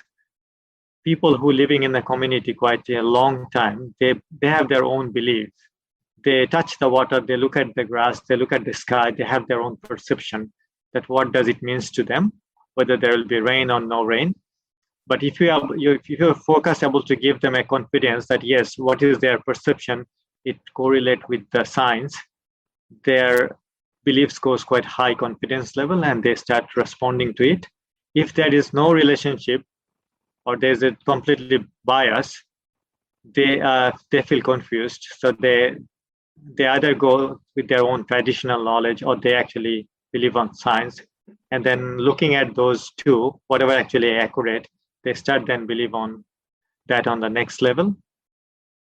people who living in the community quite a long time, they have their own beliefs. They touch the water, they look at the grass, they look at the sky, they have their own perception that what does it means to them, whether there will be rain or no rain. But if you're focused able to give them a confidence that yes, what is their perception, it correlate with the science, their beliefs goes quite high confidence level and they start responding to it. If there is no relationship or there's a completely bias, they feel confused. So they either go with their own traditional knowledge or they actually believe on science. And then looking at those two, whatever actually accurate, they start then believe on that on the next level.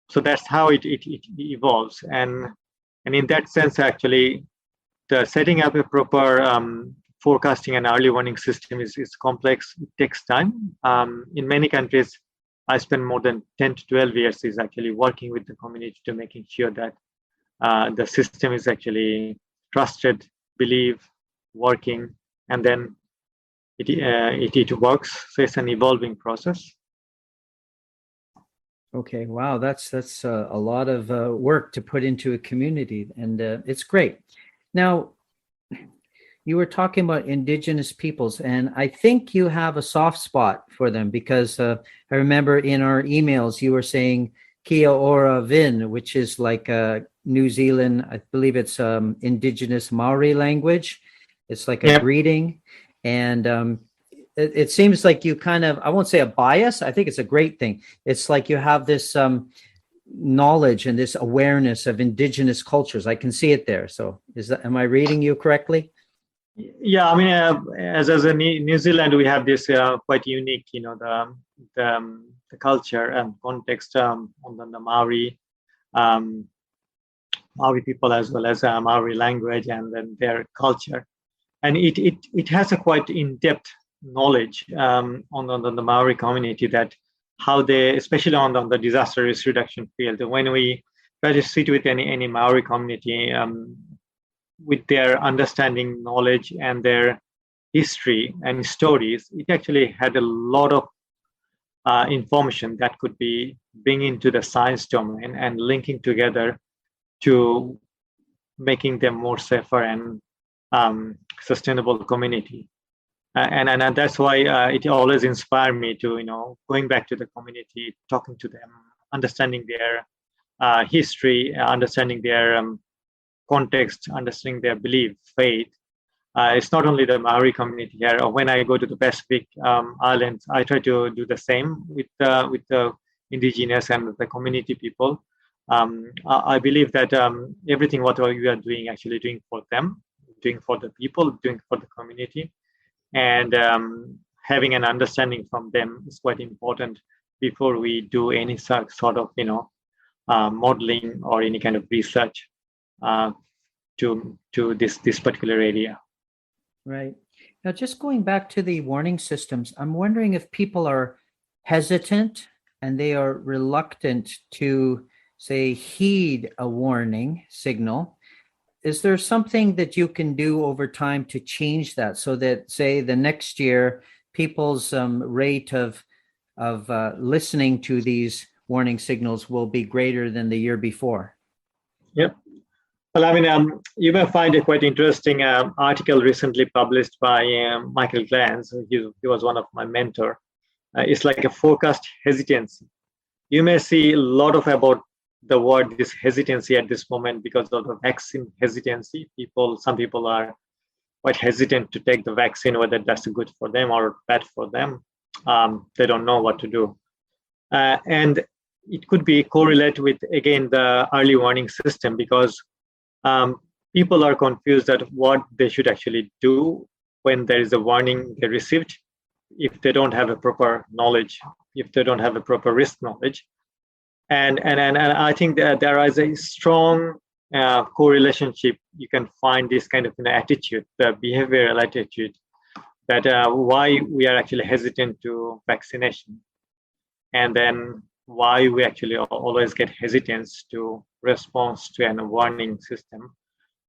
So that's how it evolves. And in that sense, actually, the setting up a proper forecasting an early warning system is complex. It takes time. In many countries, I spend more than 10 to 12 years is actually working with the community to making sure that the system is actually trusted, believed, working, and then it works. So it's an evolving process. Okay, wow, that's a lot of work to put into a community, and it's great. Now, you were talking about indigenous peoples, and I think you have a soft spot for them because I remember in our emails you were saying Kia ora Vin, which is like a New Zealand, I believe it's indigenous Maori language. It's like a greeting, and it seems like you kind of, I won't say a bias, I think it's a great thing. It's like you have this knowledge and this awareness of indigenous cultures. I can see it there. So am I reading you correctly? Yeah, I mean, as a New Zealand, we have this quite unique, the culture and context on the Maori people, as well as Maori language and then their culture, and it has a quite in-depth knowledge on the Maori community, that how they, especially on the disaster risk reduction field, when we try to sit with any Maori community, with their understanding, knowledge, and their history and stories, it actually had a lot of information that could be bring into the science domain and linking together to making them more safer and sustainable community. And that's why it always inspired me to, going back to the community, talking to them, understanding their history, understanding their context, understanding their belief, faith. It's not only the Maori community here. When I go to the Pacific Islands, I try to do the same with the indigenous and the community people. I believe that everything what we are doing, actually doing for them, doing for the people, doing for the community, and having an understanding from them is quite important before we do any sort of modeling or any kind of research to this particular area. Right. Now, just going back to the warning systems, I'm wondering if people are hesitant and they are reluctant to, say, heed a warning signal. Is there something that you can do over time to change that, so that, say, the next year, people's rate of listening to these warning signals will be greater than the year before? Yep. Well, I mean, you may find a quite interesting article recently published by Michael Glantz. He was one of my mentor. It's like a forecast hesitancy. You may see a lot of about the word this hesitancy at this moment because of the vaccine hesitancy. Some people are quite hesitant to take the vaccine, whether that's good for them or bad for them. They don't know what to do. And it could be correlated with, again, the early warning system, because people are confused at what they should actually do when there is a warning they received, if they don't have a proper knowledge, if they don't have a proper risk knowledge. And I think that there is a strong correlationship. You can find this kind of attitude, the behavioral attitude, that why we are actually hesitant to vaccination, and then why we actually always get hesitance to response to a warning system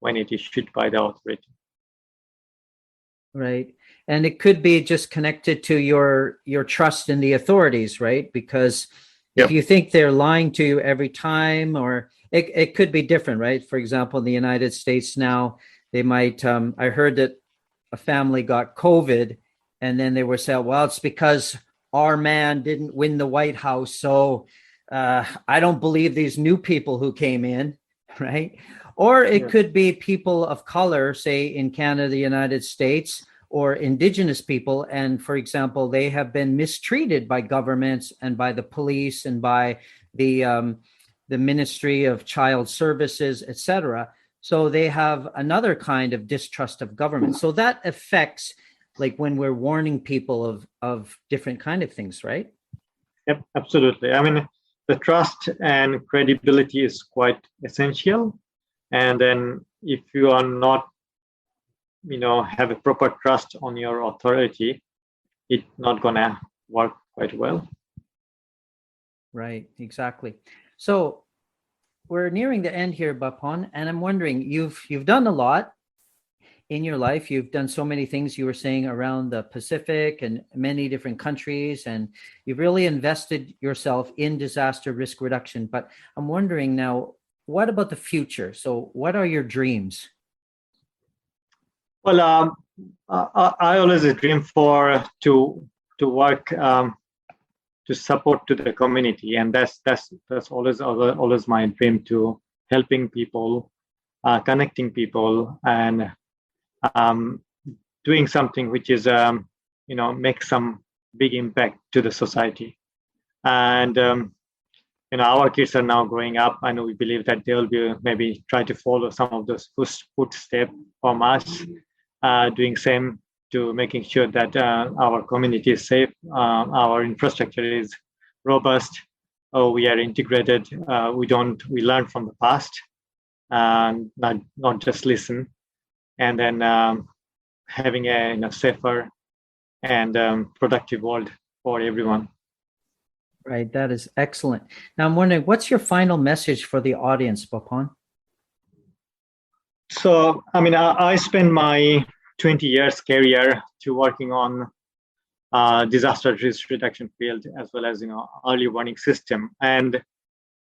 when it is issued by the authority. Right. And it could be just connected to your trust in the authorities, right? Because if you think they're lying to you every time, or it could be different, right? For example, in the United States now, they might, I heard that a family got COVID and then they were saying, well, it's because our man didn't win the White House. So I don't believe these new people who came in, right? Or it could be people of color, say in Canada, the United States, or indigenous people. And for example, they have been mistreated by governments and by the police and by the Ministry of Child Services, etc. So they have another kind of distrust of government. So that affects, like, when we're warning people of different kind of things, right? Yep, absolutely. I mean, the trust and credibility is quite essential. And then if you are not have a proper trust on your authority, it's not gonna work quite well. Right, exactly. So we're nearing the end here, Bapon, and I'm wondering, you've done a lot in your life. You've done so many things, you were saying, around the Pacific and many different countries, and you've really invested yourself in disaster risk reduction. But I'm wondering now, what about the future? So what are your dreams? Well, I always dream to work to support to the community, and that's always my dream, to helping people, connecting people, and doing something which is make some big impact to the society. And our kids are now growing up, and we believe that they will be maybe try to follow some of those footsteps from us, doing same, to making sure that our community is safe, our infrastructure is robust, we are integrated, we learn from the past, and not just listen, and then having a safer and productive world for everyone. Right, that is excellent. Now I'm wondering, what's your final message for the audience, Bapon? So, I spent my 20 years career to working on disaster risk reduction field, as well as early warning system. And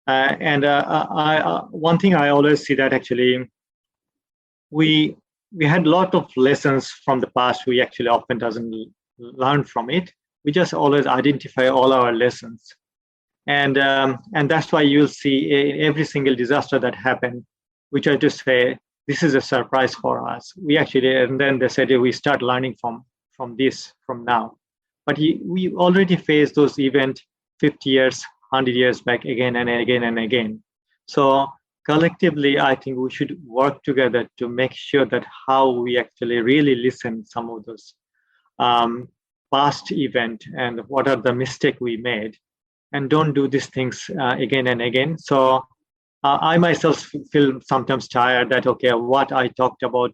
one thing I always see, that actually we had a lot of lessons from the past. We actually often doesn't learn from it. We just always identify all our lessons, and that's why you'll see in every single disaster that happened, we try to say, this is a surprise for us. We actually, and then they said, we start learning from this from now. But we already faced those events 50 years, 100 years back, again and again and again. So collectively, I think we should work together to make sure that how we actually really listen some of those past event, and what are the mistake we made, and don't do these things again and again. So I myself feel sometimes tired that, okay, what I talked about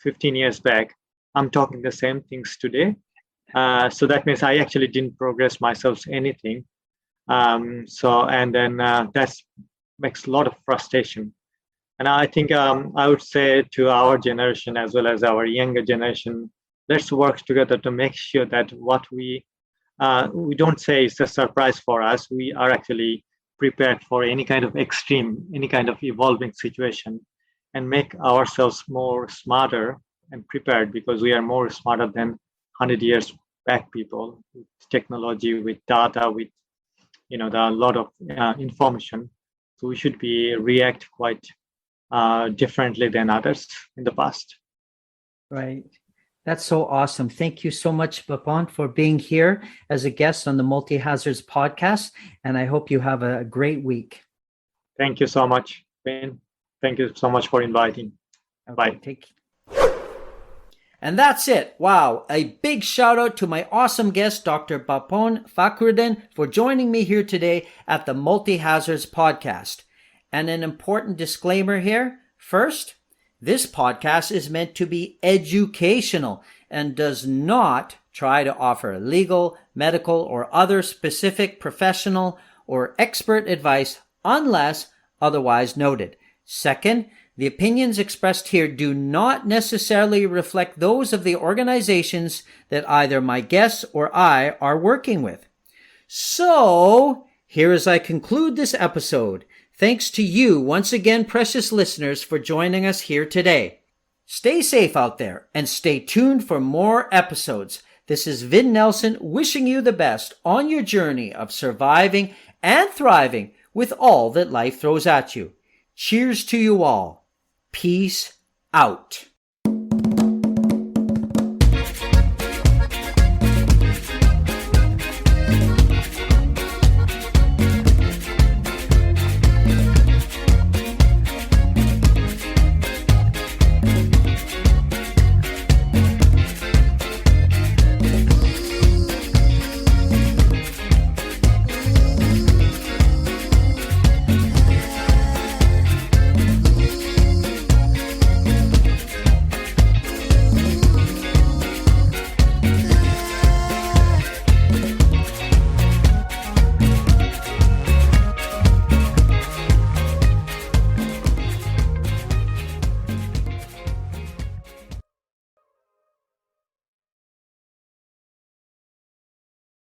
15 years back, I'm talking the same things today. So that means I actually didn't progress myself anything. And then that makes a lot of frustration. And I think I would say to our generation, as well as our younger generation, let's work together to make sure that what we don't say it's a surprise for us. We are actually prepared for any kind of extreme, any kind of evolving situation, and make ourselves more smarter and prepared, because we are more smarter than 100 years back people, with technology, with data, with a lot of information. So we should react quite differently than others in the past. Right. That's so awesome. Thank you so much, Bapon, for being here as a guest on the Multi Hazards podcast. And I hope you have a great week. Thank you so much, Ben. Thank you so much for inviting. Okay, Bye. And that's it. Wow. A big shout out to my awesome guest, Dr. Bapon Fakhruddin, for joining me here today at the Multi Hazards podcast. And an important disclaimer here. First, this podcast is meant to be educational and does not try to offer legal, medical, or other specific professional or expert advice unless otherwise noted. Second, the opinions expressed here do not necessarily reflect those of the organizations that either my guests or I are working with. So, here as I conclude this episode, thanks to you once again, precious listeners, for joining us here today. Stay safe out there and stay tuned for more episodes. This is Vin Nelson wishing you the best on your journey of surviving and thriving with all that life throws at you. Cheers to you all. Peace out.